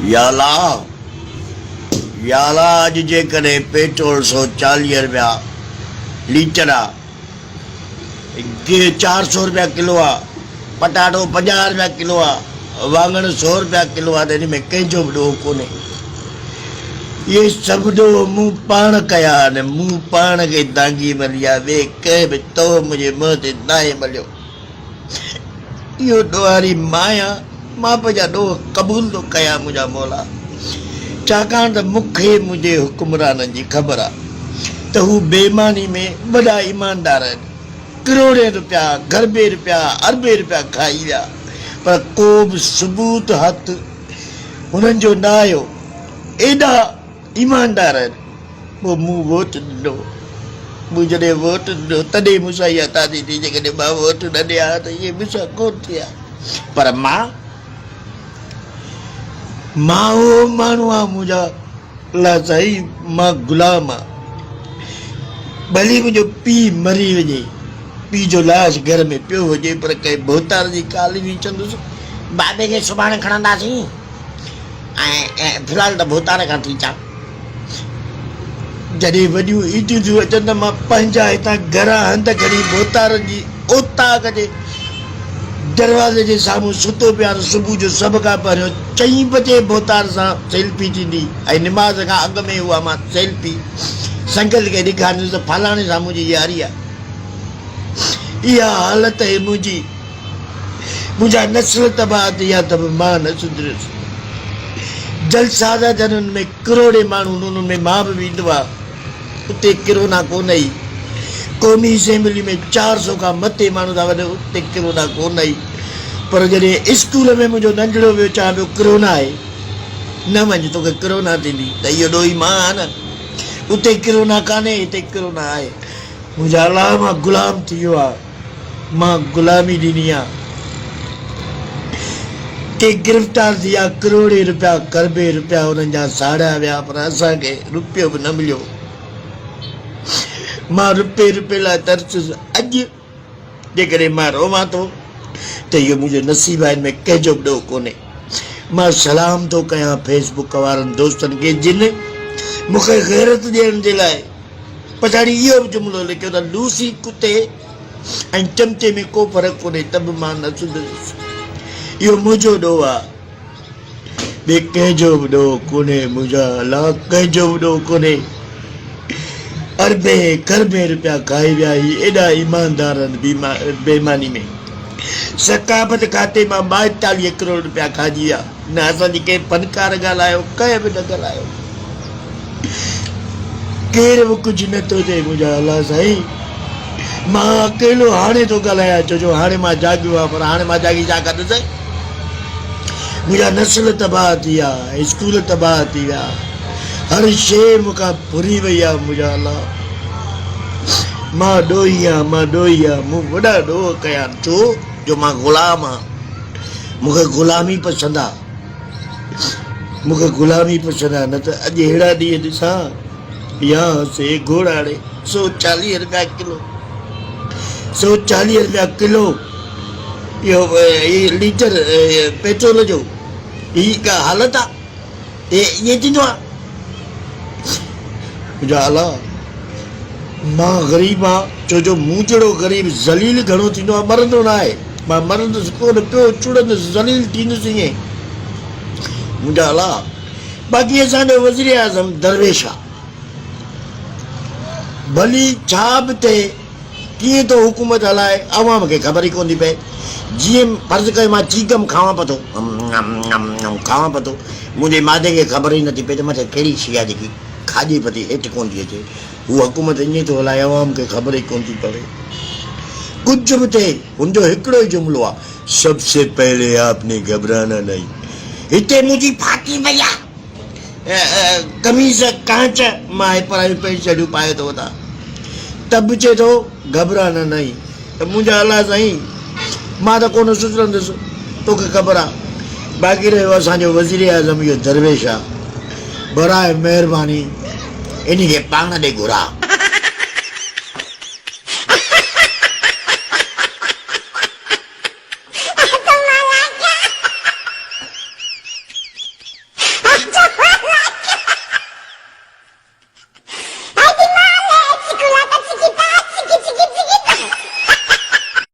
याला याला अॼु जेकॾहिं पेट्रोल 140 रुपया लीटर आहे, 400 रुपया किलो आहे, पटाटो 50 रुपया किलो आहे, वाङण 100 रुपया किलो आहे, त हिन में कंहिंजो बि ॾोह कोन्हे। इहे सभु ॾोह मूं पाण कया आहिनि, मूं पाण खे दांगी मली आहे, ॿिए कंहिं बि तो मुंहिंजे मुंहं ते नाहे मलियो। इहो ॾोहारी मां आहियां, मां पंहिंजा ॾोह क़बूल थो कयां मुंहिंजा मौला, छाकाणि त मूंखे मुंहिंजे हुकुमराननि जी ख़बर आहे त हू बेईमानी में वॾा ईमानदार आहिनि। करोड़े रुपया, गरबे रुपया, अरबे रुपया खाई विया, पर को बि सबूत हथ हुननि जो न आयो। एॾा ईमानदार आहिनि। पोइ मूं वोट ॾिनो, मूं जॾहिं वोट ॾिनो तॾहिं मूंसां इहा ताज़ी थी, जेकॾहिं मां वोट न ॾियां त इहे मूंसां कोन थिया। पर मां उहो माण्हू आहियां, मुंहिंजा अलाह साईं, मां गुलाम आहियां। भली मुंहिंजो पीउ मरी वञे, पीउ जो लाश घर में पियो हुजे, पर कंहिं भोतार जी काली बि चवंदुसि बाबे खे सुभाणे खणंदासीं, ऐं फ़िलहालु त भोतार खां थी अचां। जॾहिं वॾियूं ईदियूं थियूं अचनि त मां पंहिंजा हितां घरां हंध खणी भोतारनि जी ओताक जे दरवाज़े जे साम्हूं सुतो पिया। सुबुह जो सभ खां पहिरियों 4 बजे भोतार सां सेल्फी थींदी, ऐं निमाज़ खां अॻु में उहा मां सेल्फी संगत खे ॾेखारींदुसि त फलाणे सां मुंहिंजी यारी आहे। इहा हालत आहे मुंहिंजी, मुंहिंजा नस्ल तबाह थी आहे त बि मां न सुधरियुसि। जलसा जा जननि में करोड़े माण्हू, उन्हनि में मां बि वेंदो आहे, उते किरोना कोन आई। क़ौमी असेंबली में 400 खां मथे माण्हू था वञनि, उते किरोना कोन आई। पर जॾहिं स्कूल में मुंहिंजो नंढड़ो वियो, चवां पियो किरोना आहे, न वञ तोखे किरोना थींदी, त इहो ॾोही मां आहियां न। उते किरोना कान्हे, हिते किरोना आहे। मुंहिंजा अलाह, मां गुलाम थी वियो आहे, मां गुलामी ॾिनी आहे। के गिरफ़्तार थी विया, करोड़े रुपया, करबे रुपया हुननि जा साड़िया विया, पर असांखे रुपयो बि न मिलियो। मां रुपये लाइ तरसुसि। अॼु जेकॾहिं मां रोवां थो त इहो मुंहिंजो नसीब आहे, हिन में कंहिंजो बि ॾोह कोन्हे। मां सलाम थो कयां फेसबुक वारनि दोस्तनि खे, जिन मूंखे गैरत ॾियण जे लाइ पछाड़ी इहो बि जुमिलो लिखियो त लूसी कुते ऐं चमचे में को फ़र्क़ु कोन्हे, त बि मां न सुधरियुसि। इहो मुंहिंजो ॾोह आहे, ॿिए कंहिंजो बि ॾोह कोन्हे। मुंहिंजा अलाह, कंहिंजो बि ॾोह कोन्हे। अरबे करबे रुपया खाई विया ही एॾा ईमानदार आहिनि बेईमानी में। सकाफ़त खाते मां 42 करोड़ रुपया खाइजी विया। न असांजी कंहिं फनकार ॻाल्हायो, कंहिं बि न ॻाल्हायो, केर बि कुझु नथो थिए। मुंहिंजा अलाह साईं, मां अकेलो हाणे थो ॻाल्हायां, छो हाणे मां जाॻियो आहे, पर हाणे मां जाॻी छा कंदुसि। मुंहिंजा नस्ल तबाह थी विया, स्कूल तबाह थी विया, हर शइ मूंखां भुरी वई आहे। मुंहिंजा अलाह, मां ॾोही आहियां, मां ॾोही आहियां। मूं वॾा ॾोह कया, छो जो मां ग़ुलाम आहियां। मूंखे ग़ुलामी पसंदि आहे, मूंखे ग़ुलामी पसंदि आहे। न त अॼु अहिड़ा ॾींहं ॾिसां, या से घोड़ाड़े 140 रुपया किलो, 140 रुपया किलो इहो लीटर पेट्रोल जो। ही का हालत आहे? ईअं थींदो आहे? मुंहिंजा अलाह, मां ग़रीब आहियां, छो जो मूं जहिड़ो ग़रीब ज़लील घणो थींदो आहे, मरंदो न आहे। मां मरंदुसि कोन, पियो चुड़ंदुसि, ज़लील थींदुसि ईअं। मुंहिंजा अलाह, बाक़ी असांजो वज़ीर आज़म दरवेश आहे, भली छा बि थिए, कीअं थो हुकूमत हलाए, अवाम खे ख़बर ई कोन थी पए। जीअं फर्ज़ु कयो मां चीगम खावां पियो थो, मुंहिंजे मादे खे ख़बर ई नथी पए त मथे कहिड़ी शइ आहे जेकी खाॼे पई हेठि कोन थी अचे। हू हुकूमत ईअं थो हलाए, अवाम खे ख़बर ई कोन थी पवे। कुझु बि थिए, हुनजो हिकिड़ो ई जुमिलो आहे, सबसे पहले आपने घबराना नहीं। हिते मुंहिंजी फाटी पई आहे, कमीज़ कांच, मां परायूं पैंट शर्टूं पाए थो वठां, त बि चए थो घबराना नहीं। त मुंहिंजा अलाह साईं, मां त कोन सुधरंदुसि, तोखे ख़बर आहे। बाक़ी रहियो असांजो वज़ीर आज़म, इहो दरवेश आहे, बराए महिरबानी इन खे पाण ॾे घुरा।